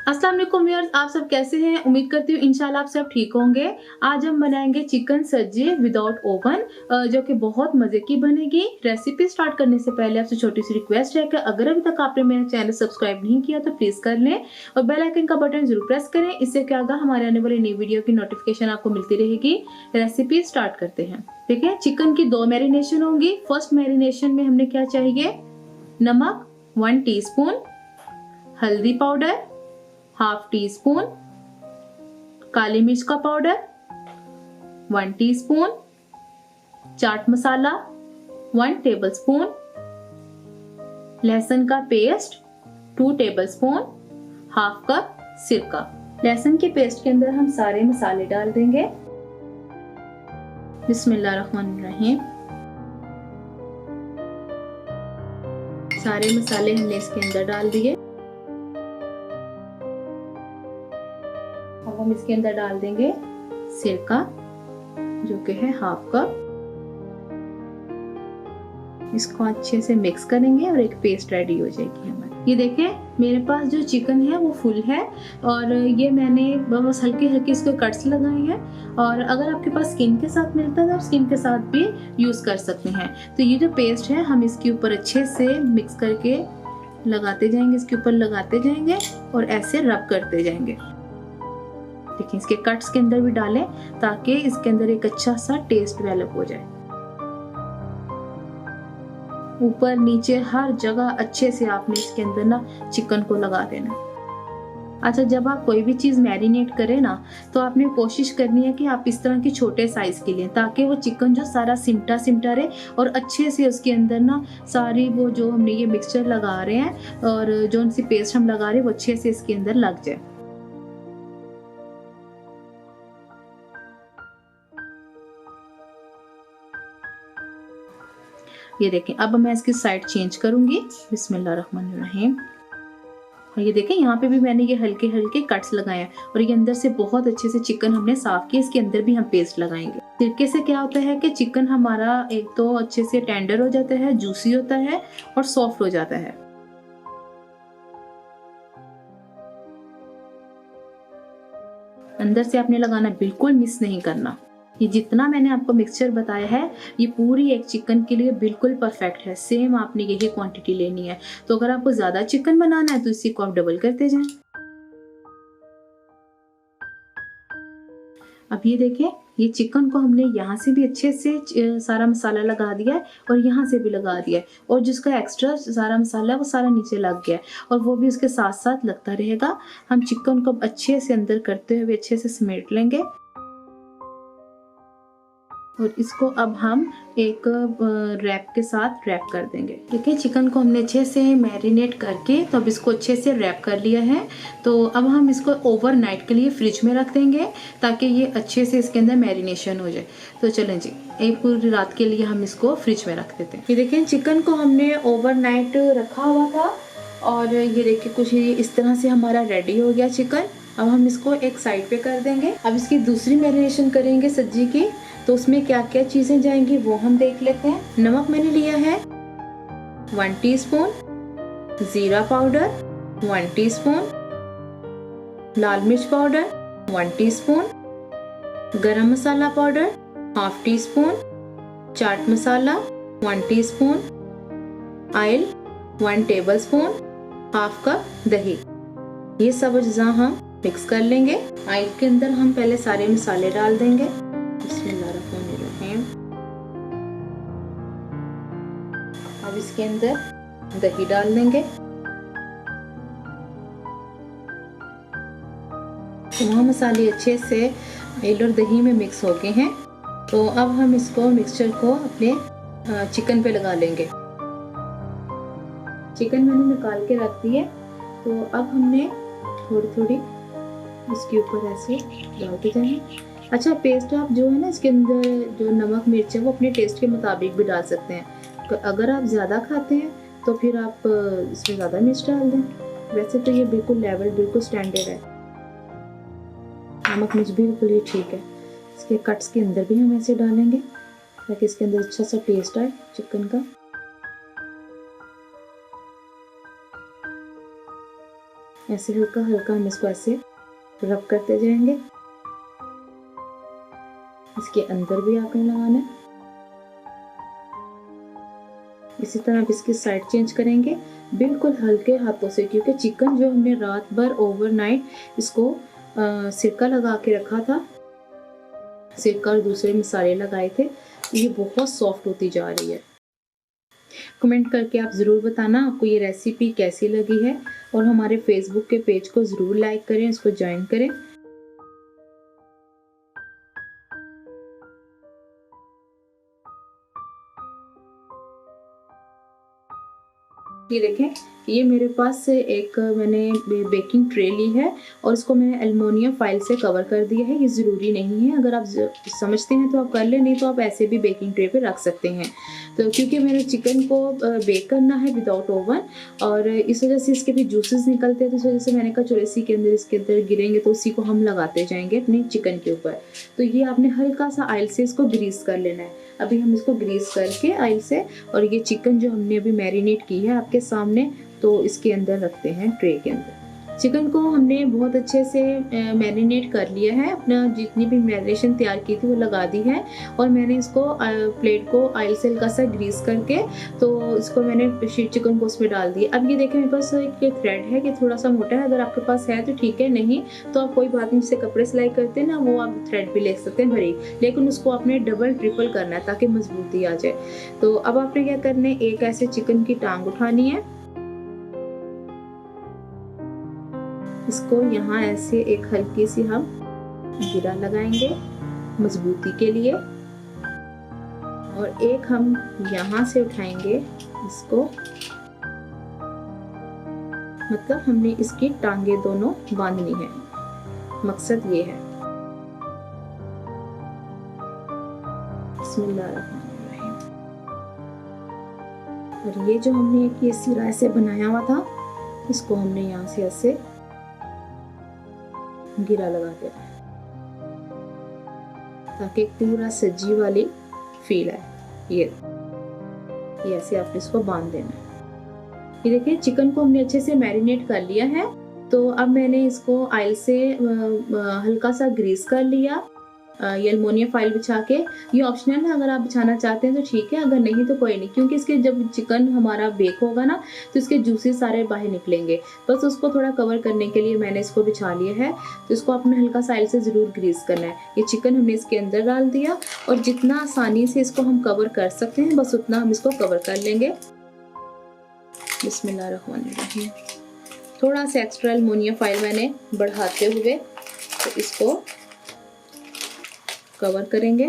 अस्सलाम वालेकुम व्यूअर्स, आप सब कैसे हैं? उम्मीद करती हूँ इंशाल्लाह आप सब ठीक होंगे। आज हम बनाएंगे चिकन सब्जी विदाउट ओवन, जो कि बहुत मज़े की बनेगी। रेसिपी स्टार्ट करने से पहले आपसे छोटी सी रिक्वेस्ट है कि अगर अभी तक आपने मेरा चैनल सब्सक्राइब नहीं किया तो प्लीज़ कर लें और बेल आइकन का बटन जरूर प्रेस करें। इससे क्या होगा, हमारे आने वाली नई वीडियो की नोटिफिकेशन आपको मिलती रहेगी। रेसिपी स्टार्ट करते हैं। ठीक है, चिकन की 2 मैरिनेशन होंगी। फर्स्ट मैरिनेशन में हमने क्या चाहिए, नमक 1 टीस्पून, हल्दी पाउडर हाफ टी स्पून, काली मिर्च का powder 1 teaspoon, chaat masala 1 tablespoon, लहसुन का पेस्ट 2 टेबलस्पून, हाफ कप सिरका। लहसुन के पेस्ट के अंदर हम सारे मसाले डाल देंगे। बिस्मिल्लाहिर्रहमानिर्रहीम। सारे मसाले हमने इसके अंदर डाल दिए। अब हम इसके अंदर डाल देंगे सिरका, जो कि है हाफ कप। इसको अच्छे से मिक्स करेंगे और एक पेस्ट रेडी हो जाएगी हमारी। ये देखें, मेरे पास जो चिकन है वो फुल है और ये मैंने बस हल्के हल्के इसको कट्स लगाए हैं। और अगर आपके पास स्किन के साथ मिलता है तो आप स्किन के साथ भी यूज कर सकते हैं। तो ये जो पेस्ट है हम इसके ऊपर अच्छे से मिक्स करके लगाते जाएंगे, इसके ऊपर लगाते जाएंगे और ऐसे रब करते जाएंगे। देखिए, इसके कट्स के अंदर भी डालें ताकि इसके अंदर एक अच्छा सा टेस्ट डेवलप हो जाए। ऊपर नीचे हर जगह अच्छे से आपने इसके अंदर ना चिकन को लगा देना। अच्छा, जब आप कोई भी चीज़ मैरिनेट करें ना तो आपने कोशिश करनी है कि आप इस तरह के छोटे साइज के लिए, ताकि वो चिकन जो सारा सिमटा सिमटा रहे और अच्छे से उसके अंदर ना सारी वो जो हमने ये मिक्सचर लगा रहे हैं और जो उनसी पेस्ट हम लगा रहे हैं वो अच्छे से इसके अंदर लग जाए। ये देखें, अब मैं इसकी साइड चेंज करूंगी। बिस्मिल्लाहिर्रहमानिर्रहीम। और ये देखें, यहाँ पे भी मैंने ये हल्के हल्के कट्स लगाए हैं और ये अंदर से बहुत अच्छे से चिकन हमने साफ किया। इसके अंदर भी हम पेस्ट लगाएंगे। सिरके से क्या होता है कि चिकन हमारा एक तो अच्छे से टेंडर हो जाता है, जूसी होता है और सॉफ्ट हो जाता है। अंदर से आपने लगाना, बिल्कुल मिस नहीं करना। ये जितना मैंने आपको मिक्सचर बताया है ये पूरी एक चिकन के लिए बिल्कुल परफेक्ट है। सेम आपने यही क्वांटिटी लेनी है। तो अगर आपको ज़्यादा चिकन बनाना है तो इसी को आप डबल करते जाएं। अब ये देखें, ये चिकन को हमने यहाँ से भी अच्छे से सारा मसाला लगा दिया है और यहाँ से भी लगा दिया है और जिसका एक्स्ट्रा सारा मसाला है वो सारा नीचे लग गया है और वो भी उसके साथ साथ लगता रहेगा। हम चिकन को अच्छे से अंदर करते हुए अच्छे से समेट लेंगे और इसको अब हम एक रैप के साथ रैप कर देंगे। ठीक है, चिकन को हमने अच्छे से मैरिनेट करके तो अब इसको अच्छे से रैप कर लिया है। तो अब हम इसको ओवरनाइट के लिए फ्रिज में रख देंगे ताकि ये अच्छे से इसके अंदर मैरिनेशन हो जाए। तो चलें जी, एक पूरी रात के लिए हम इसको फ्रिज में रख देते हैं। ये देखें, चिकन को हमने ओवरनाइट रखा हुआ था और ये देखिए कुछ इस तरह से हमारा रेडी हो गया चिकन। अब हम इसको एक साइड पे कर देंगे। अब इसकी दूसरी मैरिनेशन करेंगे सब्जी की, तो उसमें क्या क्या चीज़ें जाएंगी वो हम देख लेते हैं। नमक मैंने लिया है 1 टीस्पून, जीरा पाउडर 1 टीस्पून, लाल मिर्च पाउडर 1 टीस्पून, गरम मसाला powder half tea spoon, chaat masala 1 teaspoon, oil 1 tablespoon, half cup दही। ये सब अज्जा हम मिक्स कर लेंगे। ऑयल के अंदर हम पहले सारे मसाले डाल देंगे। बिस्मिल्लाहिर्रहमानिर्रहीम। अब इसके अंदर दही डाल देंगे। वहाँ मसाले अच्छे से ऑयल और दही में मिक्स हो गए हैं। तो अब हम इसको मिक्सचर को अपने चिकन पे लगा लेंगे। चिकन मैंने निकाल के रख दी है। तो अब हमने थोड़ी थोड़ी इसके ऊपर ऐसे डालते जाएंगे। अच्छा, पेस्ट आप जो है ना इसके अंदर जो नमक मिर्च है वो अपने टेस्ट के मुताबिक भी डाल सकते हैं। तो अगर आप ज़्यादा खाते हैं तो फिर आप इसमें ज़्यादा मिर्च डाल दें। वैसे तो ये बिल्कुल लेवल बिल्कुल स्टैंडर्ड है, नमक मिर्च बिल्कुल ये ठीक है। इसके कट्स के अंदर भी हम ऐसे डालेंगे ताकि इसके अंदर अच्छा सा टेस्ट आए चिकन का। ऐसे हल्का हल्का हम इसको ऐसे रब करते जाएंगे। इसके अंदर भी आपने लगाना है। इसी तरह आप इसकी साइड चेंज करेंगे बिल्कुल हल्के हाथों से, क्योंकि चिकन जो हमने रात भर ओवरनाइट इसको सिरका लगा के रखा था, सिरका और दूसरे मसाले लगाए थे, ये बहुत सॉफ्ट होती जा रही है। कमेंट करके आप ज़रूर बताना आपको ये रेसिपी कैसी लगी है, और हमारे फेसबुक के पेज को ज़रूर लाइक करें, इसको ज्वाइन करें। ये देखें, ये मेरे पास से एक मैंने बेकिंग ट्रे ली है और इसको मैंने एल्युमिनियम फाइल से कवर कर दिया है। ये ज़रूरी नहीं है, अगर आप समझते हैं तो आप कर लें, नहीं तो आप ऐसे भी बेकिंग ट्रे पे रख सकते हैं। तो क्योंकि मैंने चिकन को बेक करना है विदाउट ओवन, और इस वजह से इसके भी जूसेस निकलते हैं, तो इस वजह से मैंने कहा चलो इसी के अंदर इसके अंदर गिरेंगे तो उसी को हम लगाते जाएंगे अपने चिकन के ऊपर। तो ये आपने हल्का सा ऑयल से इसको ग्रीस कर लेना है। अभी हम इसको ग्रीस करके ऑयल से, और ये चिकन जो हमने अभी मैरिनेट की है आपके सामने, तो इसके अंदर रखते हैं ट्रे के अंदर। चिकन को हमने बहुत अच्छे से मैरिनेट कर लिया है, अपना जितनी भी मैरिनेशन तैयार की थी वो लगा दी है, और मैंने इसको प्लेट को ऑयल से हल्का सा ग्रीस करके तो इसको मैंने चिकन को उसमें डाल दिया। अब ये देखें मेरे पास एक थ्रेड है कि थोड़ा सा मोटा है, अगर आपके पास है तो ठीक है, नहीं तो आप कोई बात नहीं, जिससे कपड़े सिलाई करते हैं ना वो आप थ्रेड भी ले सकते हैं भरी, लेकिन उसको आपने डबल ट्रिपल करना है ताकि मजबूती आ जाए। तो अब आपने क्या करना है, एक ऐसे चिकन की टांग उठानी है, इसको यहाँ ऐसे एक हल्की सी हम गिरा लगाएंगे मजबूती के लिए, और एक हम यहाँ से उठाएंगे इसको, मतलब हमने इसकी टांगे दोनों बांधनी है, मकसद ये है। बिस्मिल्लाहिर्रहमानिर्रहीम। और ये जो हमने एक ये सिरा ऐसे बनाया हुआ था, इसको हमने यहाँ से ऐसे गिरा लगा देना है ताकि पूरा सजी वाली फील आए। ये ऐसे आपने इसको बांध देना है। ये देखिए चिकन को हमने अच्छे से मैरिनेट कर लिया है, तो अब मैंने इसको ऑयल से हल्का सा ग्रीस कर लिया, ये एल्युमिनियम फाइल बिछा के। ये ऑप्शनल है, अगर आप बिछाना चाहते हैं तो ठीक है, अगर नहीं तो कोई नहीं, क्योंकि इसके जब चिकन हमारा बेक होगा ना तो इसके जूसेस सारे बाहर निकलेंगे, बस उसको थोड़ा कवर करने के लिए मैंने इसको बिछा लिया है। तो इसको आपने हल्का सा ऑयल से ज़रूर ग्रीस करना है। ये चिकन हमने इसके अंदर डाल दिया, और जितना आसानी से इसको हम कवर कर सकते हैं बस उतना हम इसको कवर कर लेंगे। बिस्मिल्लाहिर्रहमानिर्रहीम। थोड़ा सा एक्स्ट्रा एल्युमिनियम फाइल मैंने बढ़ाते हुए तो इसको कवर करेंगे।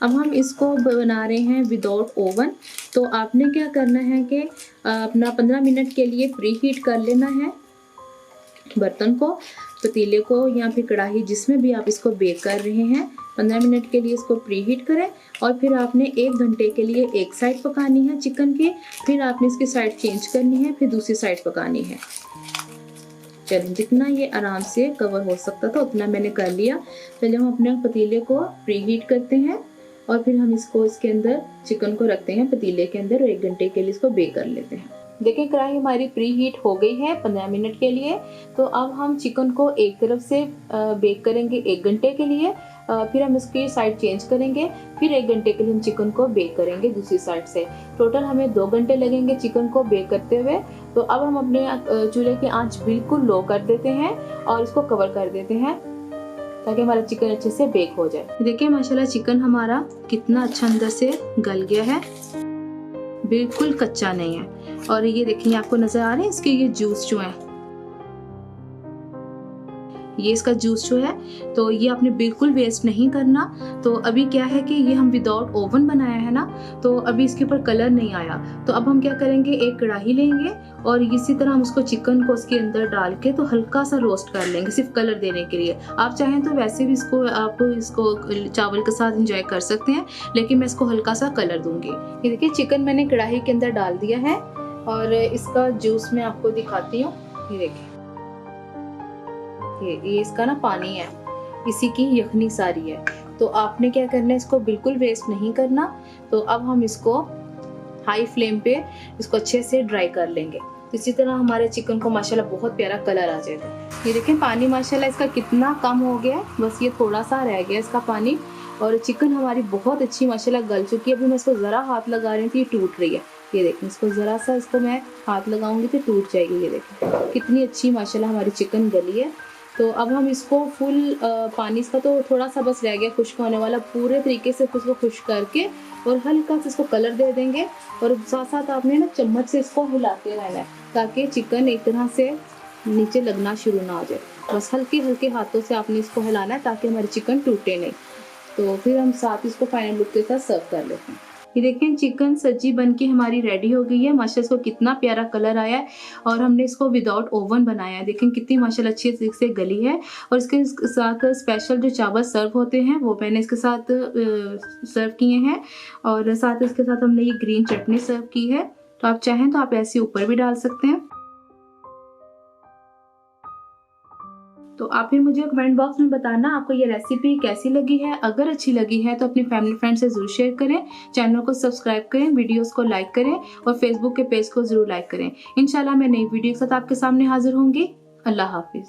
अब हम इसको बना रहे हैं विदाउट ओवन, तो आपने क्या करना है कि अपना 15 मिनट के लिए प्री हीट कर लेना है बर्तन को, पतीले को या फिर कढ़ाई, जिसमें भी आप इसको बेक कर रहे हैं। 15 मिनट के लिए इसको प्री हीट करें, और फिर आपने 1 घंटे के लिए एक साइड पकानी है चिकन की, फिर आपने इसकी साइड चेंज करनी है, फिर दूसरी साइड पकानी है। चलिए, जितना ये आराम से कवर हो सकता था उतना मैंने कर लिया। चलिए हम अपने पतीले को प्री हीट करते हैं, और फिर हम इसको इसके अंदर चिकन को रखते हैं पतीले के अंदर, और 1 घंटे के लिए इसको बेक कर लेते हैं। देखें कढ़ाई हमारी प्री हीट हो गई है 15 मिनट के लिए। तो अब हम चिकन को एक तरफ से बेक करेंगे 1 घंटे के लिए, फिर हम इसकी साइड चेंज करेंगे, फिर 1 घंटे के लिए हम चिकन को बेक करेंगे दूसरी साइड से। टोटल हमें 2 घंटे लगेंगे चिकन को बेक करते हुए। तो अब हम अपने चूल्हे की आंच बिल्कुल लो कर देते हैं और इसको कवर कर देते हैं ताकि हमारा चिकन अच्छे से बेक हो जाए। देखिए माशाल्लाह चिकन हमारा कितना अच्छा अंदर से गल गया है, बिल्कुल कच्चा नहीं है। और ये देखिए आपको नजर आ रहे हैं इसके ये जूस जो है, ये इसका जूस जो है, तो ये आपने बिल्कुल वेस्ट नहीं करना। तो अभी क्या है कि ये हम विदाउट ओवन बनाया है ना, तो अभी इसके ऊपर कलर नहीं आया। तो अब हम क्या करेंगे, एक कढ़ाई लेंगे और इसी तरह हम उसको चिकन को उसके अंदर डाल के तो हल्का सा रोस्ट कर लेंगे, सिर्फ कलर देने के लिए। आप चाहें तो वैसे भी आप इसको चावल के साथ इंजॉय कर सकते हैं, लेकिन मैं इसको हल्का सा कलर दूंगी। ये देखिए चिकन मैंने कढ़ाई के अंदर डाल दिया है और इसका जूस मैं आपको दिखाती हूँ। ये देखिए ये इसका ना पानी है, इसी की यखनी सारी है। तो आपने क्या करना है, इसको बिल्कुल वेस्ट नहीं करना। तो अब हम इसको हाई फ्लेम पे इसको अच्छे से ड्राई कर लेंगे। इसी तरह हमारे चिकन को माशाल्लाह बहुत प्यारा कलर आ जाएगा। ये देखें पानी माशाल्लाह इसका कितना कम हो गया है, बस ये थोड़ा सा रह गया इसका पानी। और चिकन हमारी बहुत अच्छी माशाल्लाह गल चुकी है। अभी मैं इसको ज़रा हाथ लगा रही हूँ तो ये टूट रही है। ये देखें, इसको ज़रा सा इसको मैं हाथ लगाऊंगी तो टूट जाएगी। ये देखें कितनी अच्छी माशाल्लाह हमारी चिकन गली है। तो अब हम इसको फुल पानी इसका तो थोड़ा सा बस रह गया खुश्क होने वाला, पूरे तरीके से इसको खुश्क करके और हल्का सा इसको कलर दे देंगे। और साथ साथ आपने ना चम्मच से इसको हिलाते रहना है ताकि चिकन एक तरह से नीचे लगना शुरू ना हो जाए। बस हल्के हल्के हाथों से आपने इसको हिलाना है ताकि हमारी चिकन टूटे नहीं। तो फिर हम साथ इसको फाइनल लुक के साथ सर्व कर लेते हैं। ये देखें चिकन सब्जी बनके हमारी रेडी हो गई है। माशाल्लाह इसको कितना प्यारा कलर आया है और हमने इसको विदाउट ओवन बनाया है। देखें कितनी माशाल्लाह अच्छी तरीके से गली है। और इसके साथ स्पेशल जो चावल सर्व होते हैं वो मैंने इसके साथ सर्व किए हैं। और साथ इसके साथ हमने ये ग्रीन चटनी सर्व की है। तो आप चाहें तो आप ऐसे ऊपर भी डाल सकते हैं। तो आप फिर मुझे कमेंट बॉक्स में बताना आपको ये रेसिपी कैसी लगी है। अगर अच्छी लगी है तो अपनी फैमिली फ्रेंड से ज़रूर शेयर करें, चैनल को सब्सक्राइब करें, वीडियोस को लाइक करें और फेसबुक के पेज को ज़रूर लाइक करें। इंशाल्लाह मैं नई वीडियो के साथ आपके सामने हाजिर होंगी। अल्लाह हाफिज़।